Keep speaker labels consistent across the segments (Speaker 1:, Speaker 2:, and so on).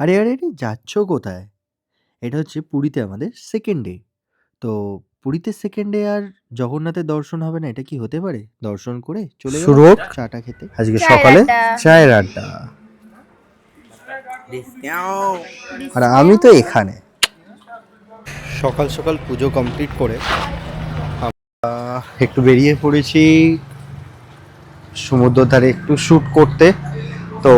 Speaker 1: আরে, আরে, আরে যাচ্ছ কোথায়? এটা হচ্ছে পুরীতে আমাদের 2nd ডে। তো পুরীতে 2nd ডে আর জগন্নাথের দর্শন হবে না, এটা কি হতে পারে? দর্শন করে চলে গেলাম
Speaker 2: শুরু হোক
Speaker 1: চা-টা খেতে।
Speaker 2: আজকে
Speaker 3: চায়ের
Speaker 2: সকালে
Speaker 3: আড্ডা।
Speaker 2: চায়ের আড্ডা। আর আমি তো এখানে সকাল সকাল পুজো কমপ্লিট করে একটু বেরিয়ে পড়েছি সমুদ্র ধারে একটু শ্যুট করতে। তো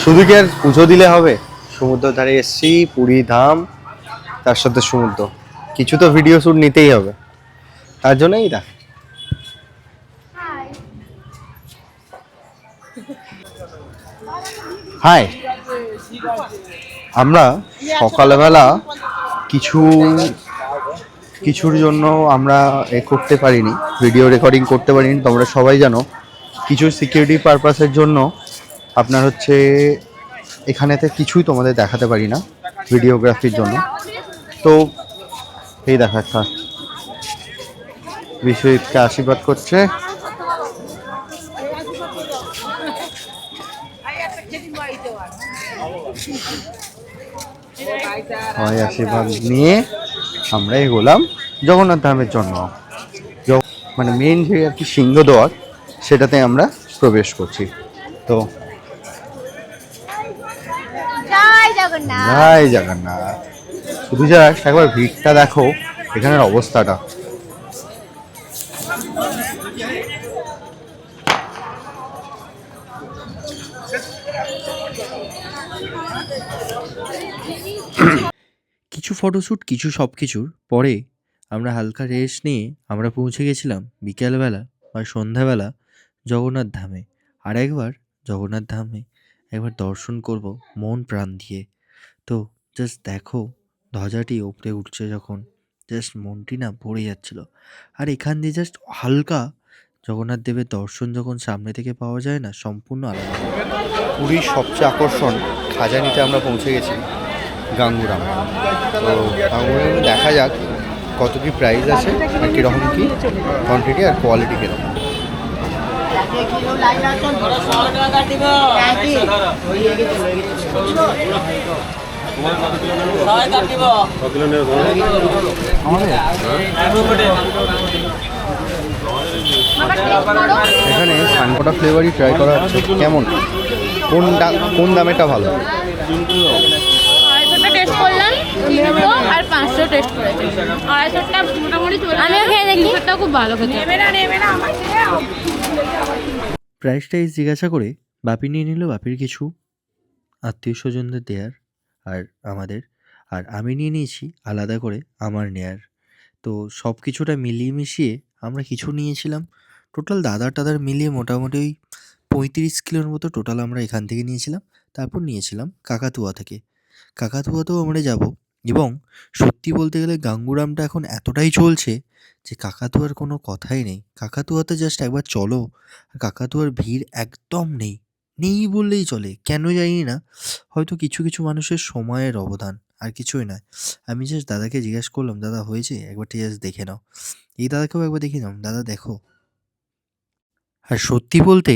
Speaker 2: শুধু কি আর পুজো দিলে হবে? সমুদ্র ধারে এসছি, পুরী ধাম, তার সাথে সমুদ্র, কিছু তো ভিডিও শ্যুট নিতেই হবে। তার জন্যই দেখ, হাই, আমরা সকালবেলা কিছু কিছুর জন্য আমরা করতে পারিনি, ভিডিও রেকর্ডিং করতে পারিনি। তোমরা সবাই জানো কিছু সিকিউরিটি পারপাসের জন্য আপনার হচ্ছে এখানেতে কিছুই তোমাদের দেখাতে পারি না ভিডিওগ্রাফির জন্য। তো এই দেখা একটা বিশ্বজিৎকে আশীর্বাদ করছে। সবাই আশীর্বাদ নিয়ে আমরা এগোলাম জগন্নাথ ধামের জন্য। মানে মেন যে আর কি সিংহদ্বার, সেটাতে আমরা প্রবেশ করছি। তো
Speaker 3: জয় জগন্নাথ।
Speaker 2: জয় জগন্নাথ। শুধু যা একবার ভিড়টা দেখো, এখানের অবস্থাটা।
Speaker 1: কিছু ফটোশ্যুট, কিছু সব কিছুর পরে আমরা হালকা রেস্ট নিয়ে আমরা পৌঁছে গেছিলাম বিকেলবেলা বা সন্ধ্যাবেলা জগন্নাথ ধামে। আর একবার জগন্নাথ ধামে একবার দর্শন করব মন প্রাণ দিয়ে। তো জাস্ট দেখো, ধ্বজাটি ওপরে উঠছে যখন, জাস্ট মনটি না ভরে যাচ্ছিল। আর এখান দিয়ে জাস্ট হালকা জগন্নাথ দেবের দর্শন যখন সামনে থেকে পাওয়া যায় না, সম্পূর্ণ আলাদা।
Speaker 2: পুরীর সবচেয়ে আকর্ষণ খাজানিতে আমরা পৌঁছে গেছি, গাঙ্গুরাম। তো গাঙ্গুরামে দেখা যাক কত কি প্রাইস আছে আর কীরকম কী কোয়ান্টিটি আর কোয়ালিটি কীরকম। এখানে সানকোটা ফ্লেভারই ট্রাই করা হচ্ছে, কেমন, কোন দামেটা ভালো?
Speaker 3: 250টা টেস্ট করলাম, 300 আর 500 টেস্ট করেছি। 250টা মোটামুটি চলে, আমিও খেয়ে দেখি, এটা খুব ভালো খেতে। নেবে না আমার থেকে।
Speaker 1: প্রাইস টাইস জিজ্ঞাসা করে বাপি নিয়ে নিল বাপির কিছু আত্মীয় স্বজনদের দেয়ার আর আমাদের, আর আমি নিয়ে নিয়েছি আলাদা করে আমার নেয়ার। তো সব কিছুটা মিলিয়ে মিশিয়ে আমরা কিছু নিয়েছিলাম। টোটাল দাদা টাদার মিলিয়ে মোটামুটি ওই 35 কিলোর মতো টোটাল আমরা এখান থেকে নিয়েছিলাম। তারপর নিয়েছিলাম কাকাতুয়া থেকে। কাকাতুয়াতেও আমরা যাব, এবং সত্যি বলতে গেলে গাঙ্গুরামটা এখন এতটাই চলছে যে কাকাতুয়ার কোনো কথাই নেই। কাকাতুয়াতে জাস্ট একবার চলো, আর কাকাতুয়ার ভিড় একদম নেই, নেই বললেই চলে। কেন জানি না, হয়তো কিছু কিছু মানুষের সময়ের অবদান, আর কিছুই নয়। আমি জাস্ট দাদাকে জিজ্ঞেস করলাম, দাদা হয়েছে, একবার ঠিক জাস্ট দেখে নাও। এই দাদাকেও একবার দেখে নাও, দাদা দেখো। আর সত্যি বলতে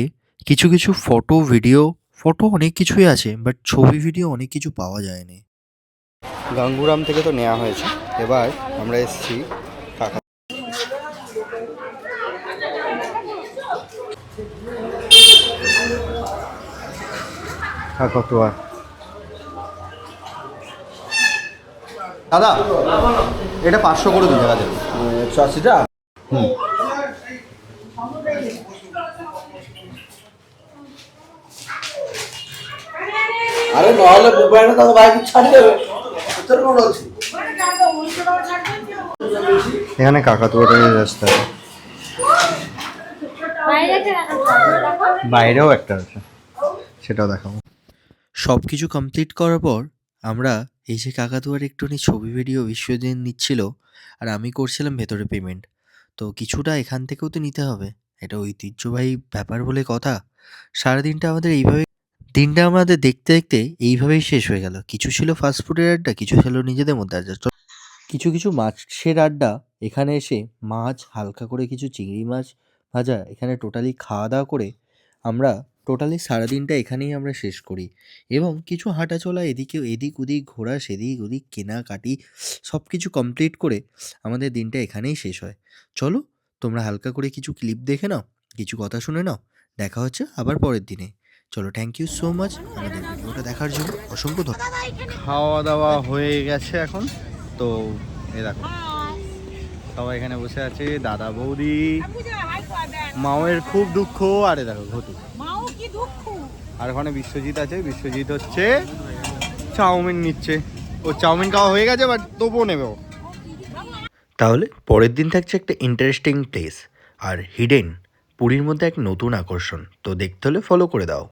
Speaker 1: কিছু কিছু ফটো অনেক কিছুই আছে, বাট ছবি ভিডিও অনেক কিছু পাওয়া যায়নি।
Speaker 2: গাঙ্গুরাম থেকে তো নেওয়া হয়েছে, এবার আমরা এসেছি কাকাতুয়া। দাদা এটা 500 করে দিন দাদা। 180টা। হুম।
Speaker 4: আরে নহলে মোবাইলে তো বাইক ছাড়ি দেবে তোর কোন আছে
Speaker 2: এখানে কাকাতুয়াটা রাস্তা, বাইরেও একটা আছে, সেটাও দেখাবো।
Speaker 1: সব কিছু কমপ্লিট করার পর আমরা এই যে কাকাতুয়ার একটুখানি ছবি ভিডিও বিশ্বদিন নিচ্ছিল, আর আমি করছিলাম ভেতরে পেমেন্ট। তো কিছুটা এখান থেকেও তো নিতে হবে, এটা ঐতিহ্যবাহী ব্যাপার বলে কথা। সারাদিনটা আমাদের এইভাবে, দিনটা আমাদের দেখতে দেখতে এইভাবেই শেষ হয়ে গেল। কিছু ছিল ফাস্টফুডের আড্ডা, কিছু ছিল নিজেদের মধ্যে আড্ডা, কিছু কিছু মাছের আড্ডা। এখানে এসে মাছ হালকা করে কিছু চিংড়ি মাছ ভাজা, এখানে টোটালি খাওয়া দাওয়া করে আমরা টোটালি সারাদিনটা এখানেই আমরা শেষ করি এবং কিছু হাঁটাচলা এদিক ওদিক ঘোরা সেদিক ওদিক কেনাকাটি সব কিছু কমপ্লিট করে আমাদের দিনটা এখানেই শেষ হয়। চলো তোমরা হালকা করে কিছু ক্লিপ দেখে নাও, কিছু কথা শুনে নাও। দেখা হচ্ছে আবার পরের দিনে। চলো, থ্যাংক ইউ সো মাচ আমাদের ভিডিওটা দেখার জন্য। অসংখ্য ধন্যবাদ।
Speaker 2: খাওয়া দাওয়া হয়ে গেছে এখন। তো এ দেখো সবাই এখানে বসে আছে, দাদা বৌদি। মায়ের খুব দুঃখ। আরে দেখো ঘটু আর ওখানে বিশ্বজিৎ আছে। বিশ্বজিৎ হচ্ছে চাউমিন নিচ্ছে। ও চাউমিন খাওয়া হয়ে গেছে, বাট তবুও নেবে ও।
Speaker 1: তাহলে পরের দিন থাকছে একটা ইন্টারেস্টিং প্লেস আর হিডেন পুরীর মধ্যে এক নতুন আকর্ষণ। তো দেখতে হলে ফলো করে দাও।